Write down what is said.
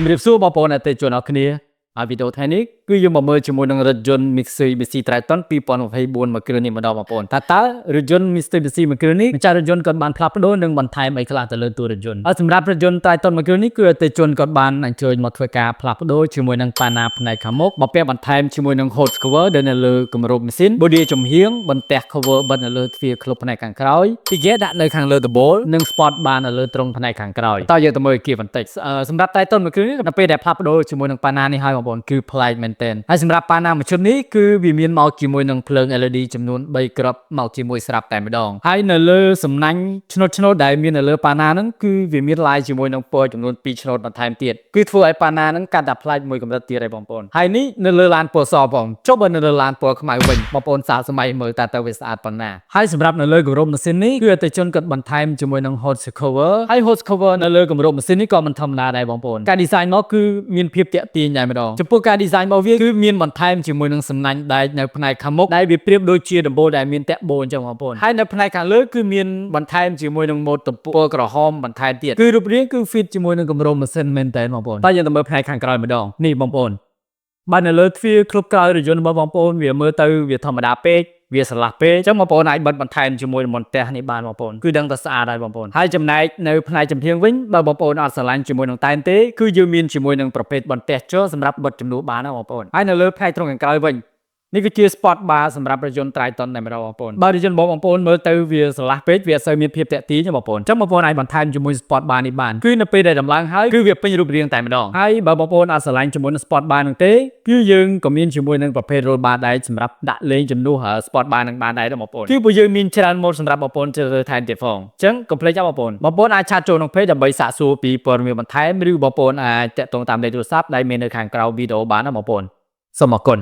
ជំរាបសួរបងប្អូនអតិថិជនអរគ្នាវីដេអូថ្ងៃនេះគឺយើងមកមើលជាមួយនឹងរថយន្ត Mitsubishi Triton 2024មួយគ្រឿងនេះម្ដងបងប្អូនតើរថយន្ត Mitsubishi មួយគ្រឿងនេះម្ចាស់រថយន្តគាត់បានផ្លាស់ប្ដូរនិងបន្ថែមអីខ្លះទៅលើតួរថយន្តសម្រាប់រថយន្ត Triton មួយគ្រឿងនេះគឺអតិថិជនគាត់បានអញ្ជើញមកធ្វើការផ្លាស់ប្ដូរជាមួយនឹងប៉ាណាផ្នែកខាងមុខមកពាក់បន្ថែមជាមួយនឹង hot cover ដែលនៅលើគម្របម៉ាស៊ីន body ចំហៀងបន្ទះ cover បិទនៅលើទ្វារឃ្លុបផ្នែកខាងក្រោយពីគេដាក់នៅខាងលើដបូលនិង spot បាននៅលើទ្រុងផ្នែកខាងក្រោយតើយើងទៅមើលគៀបន្តិចសម្រាប់ Triton មួយគ្រឿងនេះនៅពេលដែលផ្លាស់ប្ដូរជាមួយនឹងប៉ាណានេះហើយបងប្អូនគឺប្លែកមែនទែនហើយសម្រាប់ប៉ាណាមួយឈុតនេះគឺវាមានមកជាមួយនឹងភ្លើង LED ចំនួន3គ្រាប់មកជាមួយស្រាប់តែម្ដងហើយនៅលើសំណាញ់ឆ្នោតដែលមាននៅលើប៉ាណាហ្នឹងគឺវាមានឡាយជាមួយនឹងពណ៌ចំនួន2ឆ្នោតបន្ថែមទៀតគឺធ្វើឲ្យប៉ាណាហ្នឹងកាន់តែប្លែកមួយកម្រិតទៀតហើយបងប្អូនហើយនេះនៅលើឡានពណ៌សបងចុះបើនៅលើឡានពណ៌ខ្មៅវិញបងប្អូនសាកសម័យមើលតើវាស្អាតប៉ុណ្ណាហើយសម្រាប់នៅលើគម្របម៉ាស៊ីននេះគឺអតិថិជនគាត់បន្ថែមជាមួយនឹង hot cover ហើយ hot cover នៅលើគម្របម៉ាស៊ីននេះក៏មិនធម្មតាដែរបងប្អូនការ design មកគឺមានភាពទាក់ទាញតែម្ដងចំពោះការ design របស់វាគឺមានបន្ថែមជាមួយនឹងសំណាញ់ដែកនៅផ្នែកខាងមុខដែលវាប្រៀបដូចជាដំបូលដែលមានតាក់បូអញ្ចឹងបងប្អូនហើយនៅផ្នែកខាងលើគឺមានបន្ថែមជាមួយនឹងម៉ូតទំពណ៌ក្រហមបន្ថែមទៀតគឺរូបរាងគឺ fit ជាមួយនឹងគម្របម៉ាស៊ីនមែនតើបងប្អូនតែយើងទៅមើលផ្នែកខាងក្រោយម្ដងនេះបងប្អូនបាទនៅលើទ្វារឃ្លុបក្រោយរថយន្តរបស់បងប្អូនវាមើលទៅវាធម្មតាពេកវាស្រឡះពេកអញ្ចឹងបងប្អូនអាចបិទបន្ថែមជាមួយនឹងបន្ទះនេះបានបងប្អូនគឺដឹងតែស្អាតហើយបងប្អូនហើយចំណែកនៅផ្នែកចំហៀងវិញបើបងប្អូនអត់ស្រឡាញ់ជាមួយនឹងតែនទេគឺយើងមានជាមួយនឹងប្រភេទបន្ទះជ័រសម្រាប់បិទជំនួសបានណាបងប្អូនហើយនៅលើផ្នែកត្រង់ខាងក្រោយវិញនេះគឺជា spot bar សម្រាប់រថយន្ត Triton តែម្ដងបងប្អូនបើរថយន្តបងប្អូនមើលទៅវាស្រឡះពេកវាអត់សូវមានភាពតាក់ទាញទេបងប្អូនអញ្ចឹងបងប្អូនអាចបន្ថែមជាមួយ spot bar នេះបានគឺនៅពេលដែលដំឡើងហើយគឺវាពេញរូបរាងតែម្ដងហើយបើបងប្អូនអត់ស្រឡាញ់ជាមួយនឹង spot bar នឹងទេគឺយើងក៏មានជាមួយនឹងប្រភេទ roll bar ដែរសម្រាប់ដាក់លេងជំនួស spot bar នឹងបានដែរបងប្អូនគឺពួកយើងមានច្រើន mode សម្រាប់បងប្អូនជ្រើសរើសថែមទៀតផងអញ្ចឹងកុំភ្លេចបងប្អូនអាចឆាតចូលក្នុង page ដើម្បីសាកសួរពីព័ត៌មានបន្ថែមឬបងប្អូនអាចតាក់ទងតាមលេខទូរស័ព្ទដែលមាននៅខាងក្រោមវីដេអូបានណាបងប្អូនសូមអរគុណ